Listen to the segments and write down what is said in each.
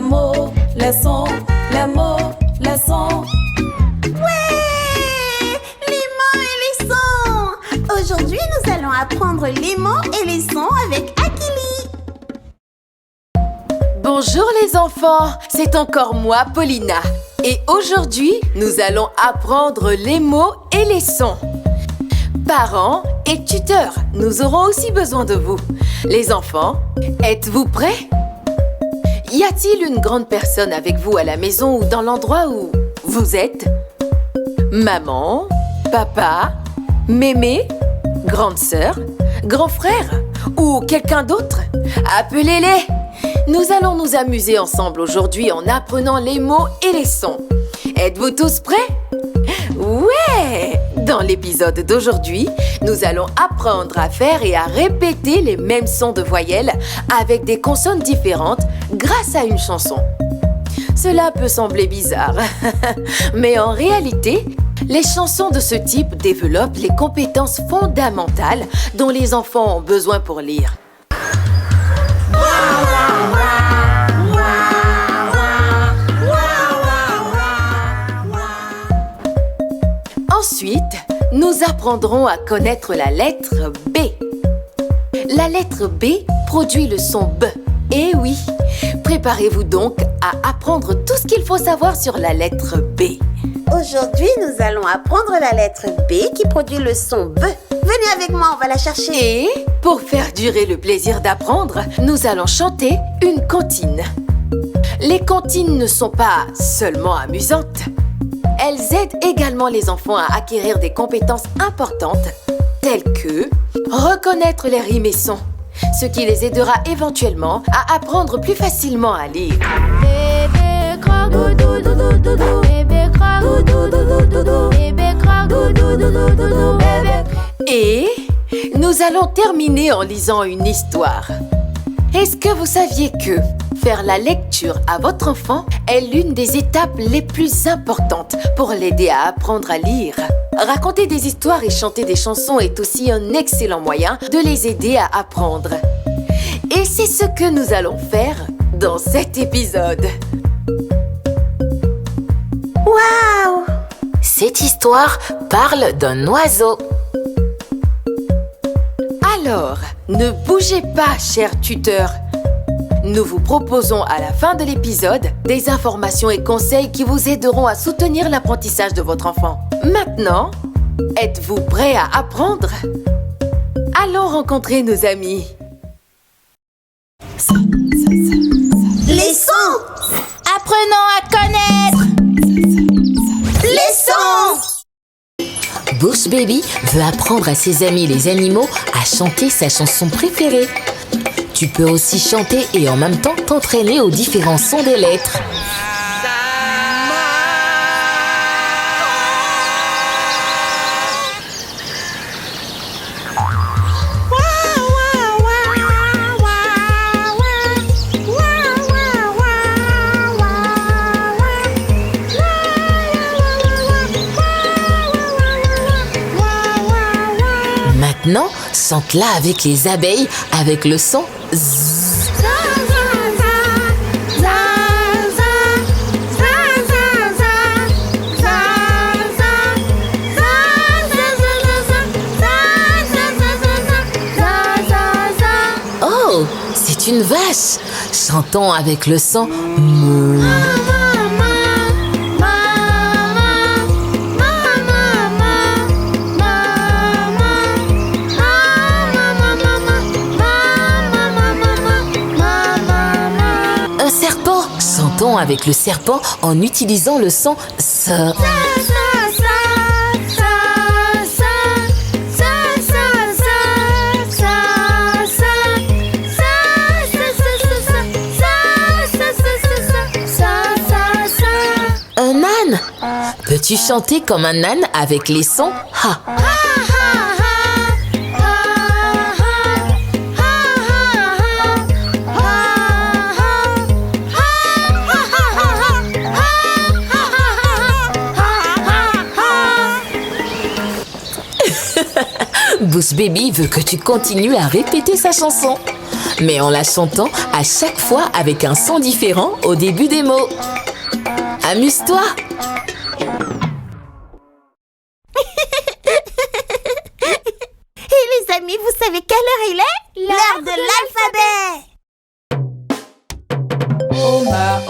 mots, leçons, les mots, leçons. Ouais! Les mots et les sons! Aujourd'hui, nous allons apprendre les mots et les sons avec Akili. Bonjour les enfants, c'est encore moi, Paulina. Et aujourd'hui, nous allons apprendre les mots et les sons. Parents et tuteurs, nous aurons aussi besoin de vous. Les enfants, êtes-vous prêts? Y a-t-il une grande personne avec vous à la maison ou dans l'endroit où vous êtes? Maman, papa, mémé, grande sœur, grand frère ou quelqu'un d'autre? Appelez-les! Nous allons nous amuser ensemble aujourd'hui en apprenant les mots et les sons. Êtes-vous tous prêts? Ouais! Dans l'épisode d'aujourd'hui, nous allons apprendre à faire et à répéter les mêmes sons de voyelles avec des consonnes différentes grâce à une chanson. Cela peut sembler bizarre, mais en réalité, les chansons de ce type développent les compétences fondamentales dont les enfants ont besoin pour lire. Ensuite, nous apprendrons à connaître la lettre B. La lettre B produit le son B. Eh oui, préparez-vous donc à apprendre tout ce qu'il faut savoir sur la lettre B. Aujourd'hui, nous allons apprendre la lettre B qui produit le son B. Venez avec moi, on va la chercher. Et pour faire durer le plaisir d'apprendre, nous allons chanter une comptine. Les comptines ne sont pas seulement amusantes. Elles aident également les enfants à acquérir des compétences importantes, telles que reconnaître les rimes et sons, ce qui les aidera éventuellement à apprendre plus facilement à lire. Bébé croque doudou doudou doudou, bébé croque doudou doudou, bébé croque doudou doudou doudou, bébé. Et nous allons terminer en lisant une histoire. Est-ce que vous saviez que faire la lecture à votre enfant est l'une des étapes les plus importantes pour l'aider à apprendre à lire? Raconter des histoires et chanter des chansons est aussi un excellent moyen de les aider à apprendre. Et c'est ce que nous allons faire dans cet épisode. Waouh! Cette histoire parle d'un oiseau. Alors, ne bougez pas, chers tuteurs. Nous vous proposons à la fin de l'épisode des informations et conseils qui vous aideront à soutenir l'apprentissage de votre enfant. Maintenant, êtes-vous prêts à apprendre? Allons rencontrer nos amis. Les sons! Apprenons à connaître. Les sons! Bush Baby veut apprendre à ses amis les animaux à chanter sa chanson préférée. Tu peux aussi chanter et en même temps t'entraîner aux différents sons des lettres. Maintenant, chante-la avec les abeilles avec le son Z. Oh, c'est une vache. Chantons avec le son M. Chantons avec le serpent en utilisant le son S. Un âne. Peux-tu chanter comme un âne avec les sons Ha? Bush Baby veut que tu continues à répéter sa chanson. mais en la chantant à chaque fois avec un son différent au début des mots. Amuse-toi! Et les amis, vous savez quelle heure il est? L'heure de l'alphabet!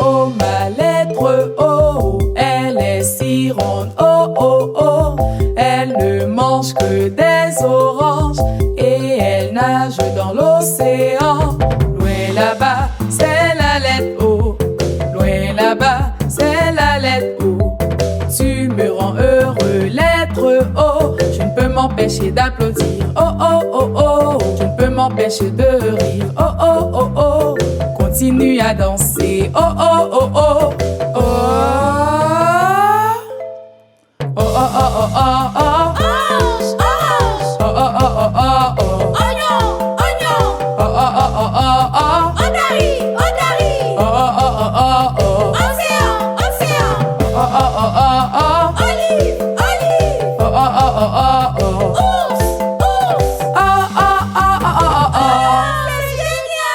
Oh ma lettre O, elle est si ronde, oh oh oh. Elle ne mange que des oranges et elle nage dans l'océan. Loin là-bas, c'est la lettre O. Loin là-bas, c'est la lettre O. Tu me rends heureux, lettre O. Je ne peux m'empêcher d'applaudir, oh oh oh oh. Je ne peux m'empêcher de rire, oh oh oh oh. Continue à danser, oh oh oh oh. Oh oh oh oh oh oh. Orange, orange! Oh oh oh oh oh oh. Oignon, oignon! Oh oh oh oh oh oh. Odari, odari! Oh oh oh oh oh oh. Océan, océan! Oh oh oh oh oh. Olive, olive! Oh oh oh oh oh oh. Ours, ours! Oh oh oh oh oh oh. C'est génial!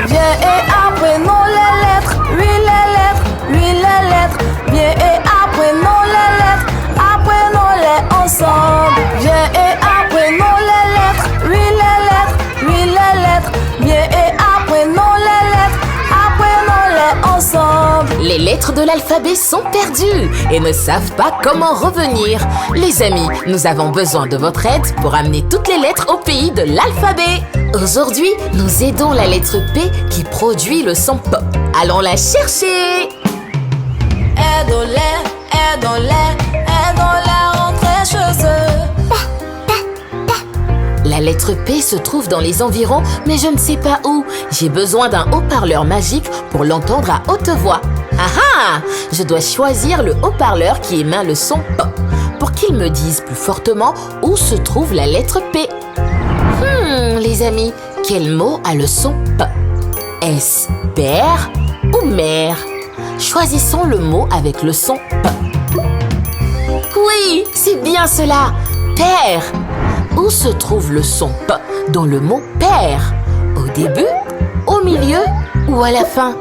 Viens et apprenons les lettres, oui les lettres, oui les lettres. Viens et apprenons les lettres, apprenons-les ensemble. Viens et apprenons les lettres, oui les lettres, oui les lettres. Viens et apprenons les lettres, apprenons-les ensemble. Les lettres de l'alphabet sont perdues et ne savent pas comment revenir. Les amis, nous avons besoin de votre aide pour amener toutes les lettres au pays de l'alphabet. Aujourd'hui, nous aidons la lettre P qui produit le son P. Allons la chercher. Aidons-les, aidons-les, aidons-les à rentrer chez eux. La lettre P se trouve dans les environs, mais je ne sais pas où. J'ai besoin d'un haut-parleur magique pour l'entendre à haute voix. Ah ah! Je dois choisir le haut-parleur qui émet le son P pour qu'il me dise plus fortement où se trouve la lettre P. Les amis, quel mot a le son P? Est-ce père ou mère? Choisissons le mot avec le son P. Oui, c'est bien cela, père. Où se trouve le son P dans le mot père? Au début, au milieu ou à la fin?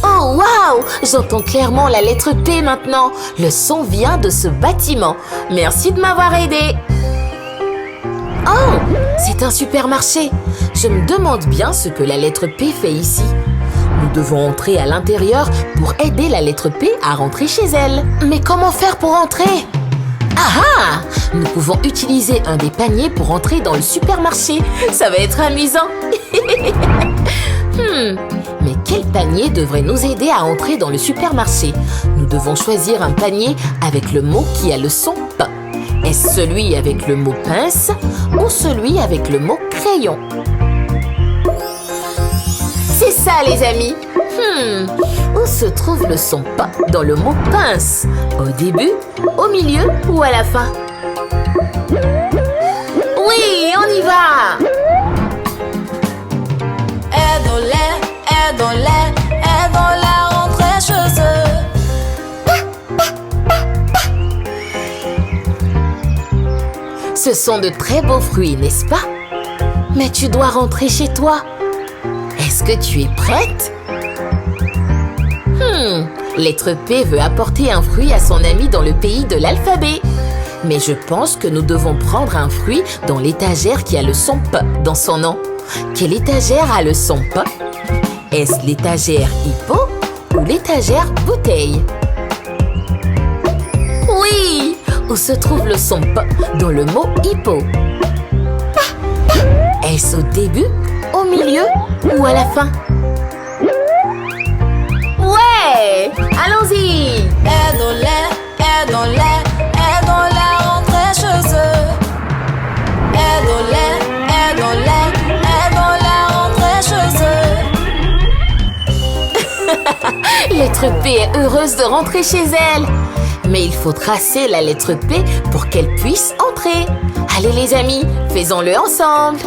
Oh waouh! J'entends clairement la lettre P maintenant. Le son vient de ce bâtiment. Merci de m'avoir aidé. Oh! C'est un supermarché. Je me demande bien ce que la lettre P fait ici. Nous devons entrer à l'intérieur pour aider la lettre P à rentrer chez elle. Mais comment faire pour entrer? Ah ah! Nous pouvons utiliser un des paniers pour entrer dans le supermarché. Ça va être amusant. Mais quel panier devrait nous aider à entrer dans le supermarché? Nous devons choisir un panier avec le mot qui a le son P. Est-ce celui avec le mot pince ou celui avec le mot crayon? C'est ça les amis. Où se trouve le son P dans le mot pince? Au début, au milieu ou à la fin? Oui, on y va! Aidons-les, aidons-les, aidons-les à rentrer chez eux. Ce sont de très beaux fruits, n'est-ce pas? Mais tu dois rentrer chez toi. Est-ce que tu es prête? Lettre P veut apporter un fruit à son ami dans le pays de l'alphabet. Mais je pense que nous devons prendre un fruit dans l'étagère qui a le son P dans son nom. Quelle étagère a le son P? Est-ce l'étagère hippo ou l'étagère bouteille? Oui! Où se trouve le son P dans le mot hippo? Est-ce au début, au milieu ou à la fin? Ouais! Allons-y! Aidons-les, aidons-les, aidons-les à rentrer chez eux. Aidons-les, aidons-les, aidons-les à rentrer chez eux. Lettre P est heureuse de rentrer chez elle. Mais il faut tracer la lettre P pour qu'elle puisse entrer. Allez les amis, faisons-le ensemble.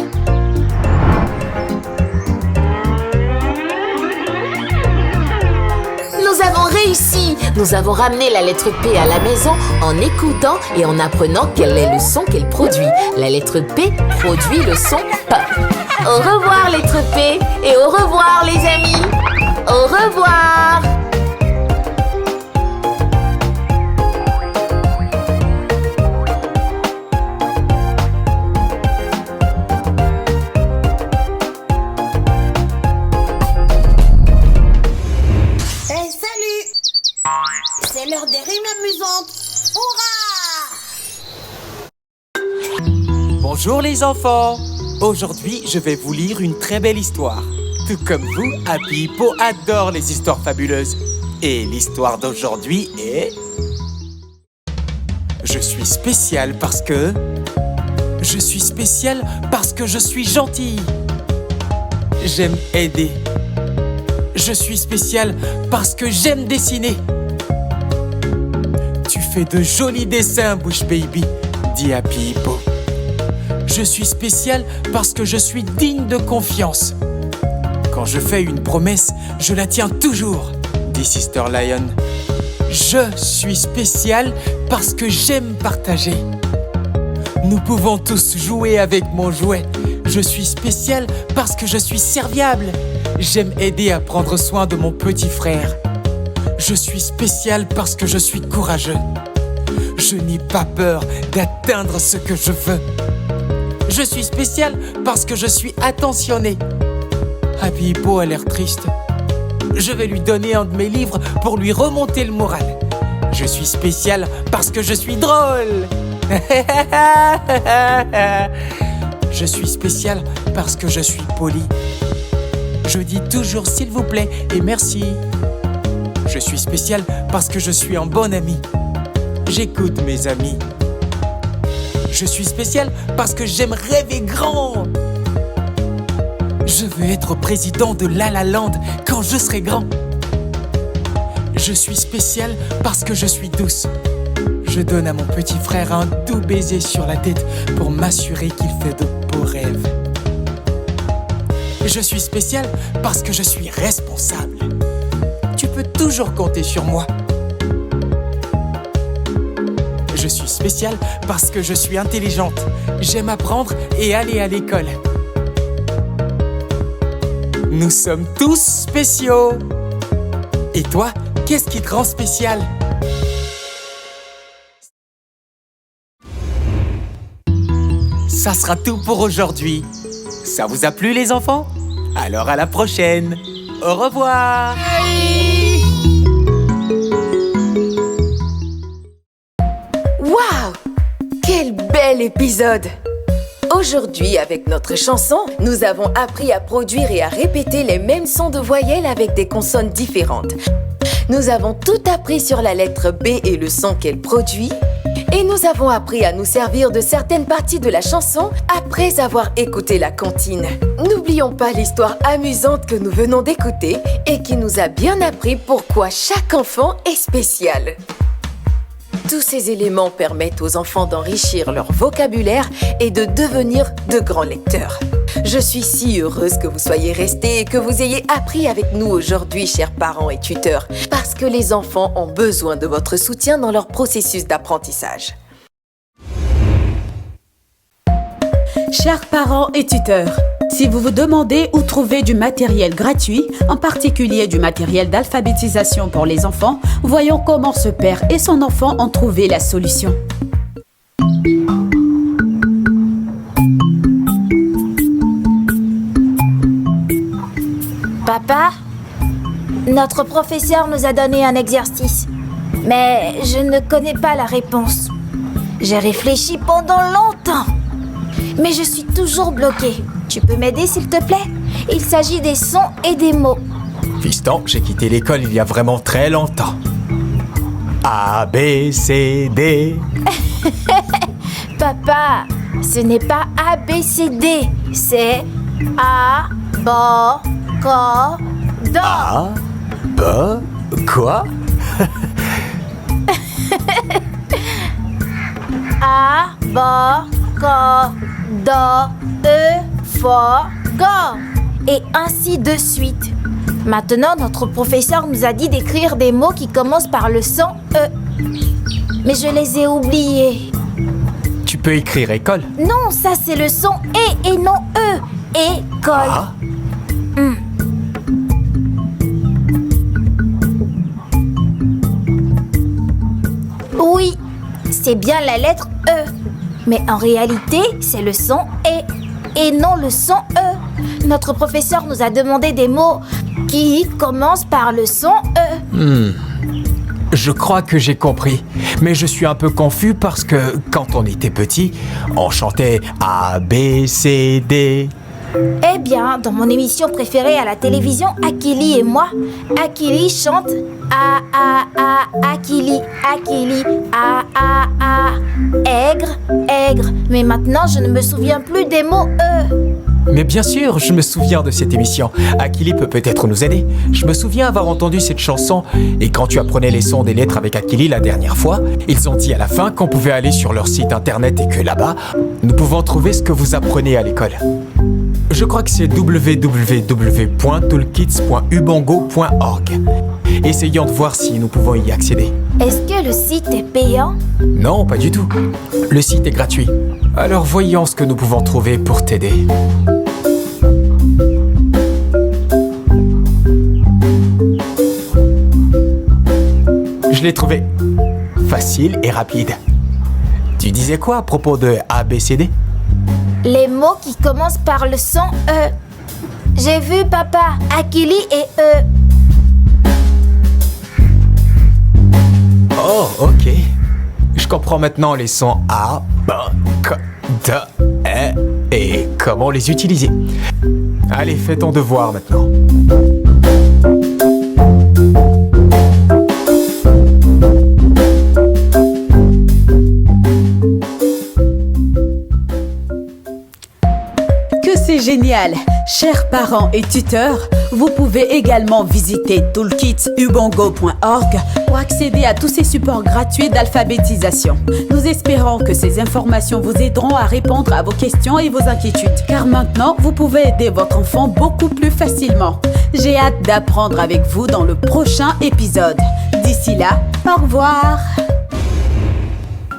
Nous avons réussi! Nous avons ramené la lettre P à la maison en écoutant et en apprenant quel est le son qu'elle produit. La lettre P produit le son P. Au revoir, lettre P, et au revoir, les amis. Au revoir. C'est l'heure des rimes amusantes. Hurrah! Bonjour les enfants. Aujourd'hui, je vais vous lire une très belle histoire. Tout comme vous, Happy Hippo adore les histoires fabuleuses. Et l'histoire d'aujourd'hui est... Je suis spécial parce que... Je suis spécial parce que je suis gentil. J'aime aider. Je suis spécial parce que j'aime dessiner. Tu fais de jolis dessins, Bush Baby, dit Happy Hippo. Je suis spécial parce que je suis digne de confiance. Quand je fais une promesse, je la tiens toujours, dit Sister Lion. Je suis spécial parce que j'aime partager. Nous pouvons tous jouer avec mon jouet. Je suis spécial parce que je suis serviable. J'aime aider à prendre soin de mon petit frère. Je suis spécial parce que je suis courageux. Je n'ai pas peur d'atteindre ce que je veux. Je suis spécial parce que je suis attentionné. Happy Hippo a l'air triste. Je vais lui donner un de mes livres pour lui remonter le moral. Je suis spécial parce que je suis drôle. Je suis spécial parce que je suis poli. Je dis toujours s'il vous plaît et merci. Je suis spécial parce que je suis un bon ami. J'écoute mes amis. Je suis spécial parce que j'aime rêver grand. Je veux être président de La La Land quand je serai grand. Je suis spécial parce que je suis douce. Je donne à mon petit frère un doux baiser sur la tête pour m'assurer qu'il fait de beaux rêves. Je suis spécial parce que je suis responsable. Tu peux toujours compter sur moi. Je suis spéciale parce que je suis intelligente. J'aime apprendre et aller à l'école. Nous sommes tous spéciaux. Et toi, qu'est-ce qui te rend spécial? Ça sera tout pour aujourd'hui. Ça vous a plu les enfants? Alors à la prochaine. Au revoir. Waouh! Quel bel épisode! Aujourd'hui, avec notre chanson, nous avons appris à produire et à répéter les mêmes sons de voyelles avec des consonnes différentes. Nous avons tout appris sur la lettre B et le son qu'elle produit. Et nous avons appris à nous servir de certaines parties de la chanson après avoir écouté la comptine. N'oublions pas l'histoire amusante que nous venons d'écouter et qui nous a bien appris pourquoi chaque enfant est spécial. Tous ces éléments permettent aux enfants d'enrichir leur vocabulaire et de devenir de grands lecteurs. Je suis si heureuse que vous soyez restés et que vous ayez appris avec nous aujourd'hui, chers parents et tuteurs, parce que les enfants ont besoin de votre soutien dans leur processus d'apprentissage. Chers parents et tuteurs, si vous vous demandez où trouver du matériel gratuit, en particulier du matériel d'alphabétisation pour les enfants, voyons comment ce père et son enfant ont trouvé la solution. Papa, notre professeur nous a donné un exercice, mais je ne connais pas la réponse. J'ai réfléchi pendant longtemps, mais je suis toujours bloquée. Tu peux m'aider s'il te plaît? Il s'agit des sons et des mots. Fiston, j'ai quitté l'école il y a vraiment très longtemps. A, B, C, D. Papa, ce n'est pas A, B, C, D. C'est A, B, C, D. A, B, quoi? A, B, C, D, E, F, G. Et ainsi de suite. Maintenant, notre professeur nous a dit d'écrire des mots qui commencent par le son E. Mais je les ai oubliés. Tu peux écrire école. Non, ça c'est le son E et non E. École. Ah. Oui, c'est bien la lettre E. Mais en réalité, c'est le son E et non le son E. Notre professeur nous a demandé des mots qui commencent par le son E. Je crois que j'ai compris. Mais je suis un peu confus parce que quand on était petit, on chantait A, B, C, D. Eh bien, dans mon émission préférée à la télévision, Akili et moi, Akili chante A, Akili, Akili, A, aigre, aigre. Mais maintenant, je ne me souviens plus des mots E. Mais bien sûr, je me souviens de cette émission. Akili peut peut-être nous aider. Je me souviens avoir entendu cette chanson. Et quand tu apprenais les sons des lettres avec Akili la dernière fois, ils ont dit à la fin qu'on pouvait aller sur leur site internet et que là-bas, nous pouvons trouver ce que vous apprenez à l'école. Je crois que c'est www.toolkits.ubongo.org. Essayons de voir si nous pouvons y accéder. Est-ce que le site est payant? Non, pas du tout. Le site est gratuit. Alors voyons ce que nous pouvons trouver pour t'aider. Je l'ai trouvé facile et rapide. Tu disais quoi à propos de A, B, C, D? Les mots qui commencent par le son E. J'ai vu, papa, Akili et E. Oh, ok. Je comprends maintenant les sons A, B, K, D, E et comment les utiliser. Allez, fais ton devoir maintenant. C'est génial! Chers parents et tuteurs, vous pouvez également visiter toolkitsubongo.org pour accéder à tous ces supports gratuits d'alphabétisation. Nous espérons que ces informations vous aideront à répondre à vos questions et vos inquiétudes, car maintenant, vous pouvez aider votre enfant beaucoup plus facilement. J'ai hâte d'apprendre avec vous dans le prochain épisode. D'ici là, au revoir!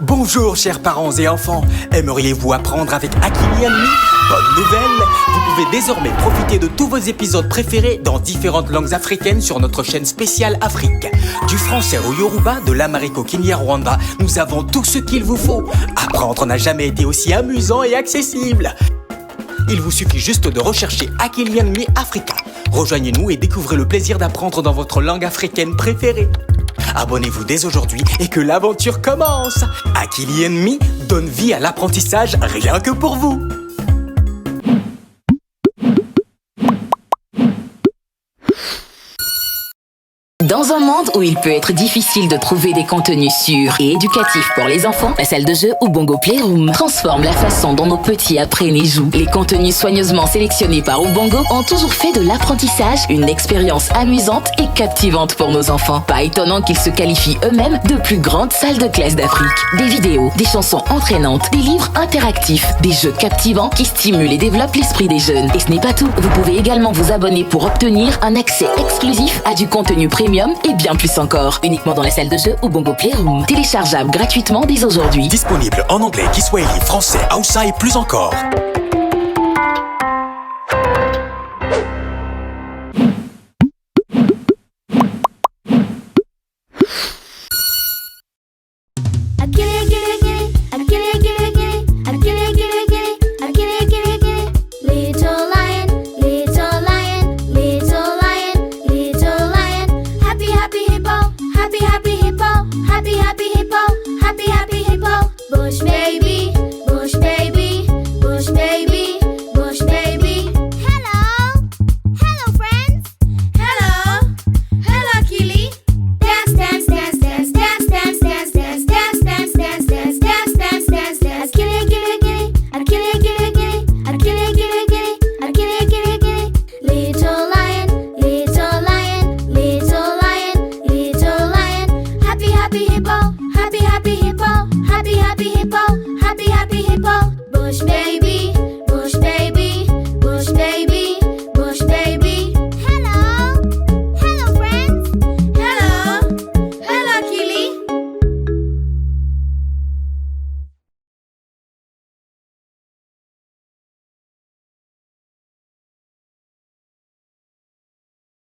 Bonjour chers parents et enfants, aimeriez-vous apprendre avec Akili and Me? Bonne nouvelle, vous pouvez désormais profiter de tous vos épisodes préférés dans différentes langues africaines sur notre chaîne spéciale Afrique. Du français au Yoruba, de l'amérique au Kinyarwanda, nous avons tout ce qu'il vous faut. Apprendre n'a jamais été aussi amusant et accessible. Il vous suffit juste de rechercher Akili and Me Africa. Rejoignez-nous et découvrez le plaisir d'apprendre dans votre langue africaine préférée. Abonnez-vous dès aujourd'hui et que l'aventure commence. Akili and Me donne vie à l'apprentissage rien que pour vous. Dans un monde où il peut être difficile de trouver des contenus sûrs et éducatifs pour les enfants, la salle de jeu Ubongo Playroom transforme la façon dont nos petits apprennent et jouent. Les contenus soigneusement sélectionnés par Ubongo ont toujours fait de l'apprentissage une expérience amusante et captivante pour nos enfants. Pas étonnant qu'ils se qualifient eux-mêmes de plus grandes salles de classe d'Afrique. Des vidéos, des chansons entraînantes, des livres interactifs, des jeux captivants qui stimulent et développent l'esprit des jeunes. Et ce n'est pas tout, vous pouvez également vous abonner pour obtenir un accès exclusif à du contenu premium et bien plus encore, uniquement dans la salle de jeu Ubongo Playroom. Téléchargeable gratuitement dès aujourd'hui. Disponible en anglais, kiswahili, français, hausa et plus encore.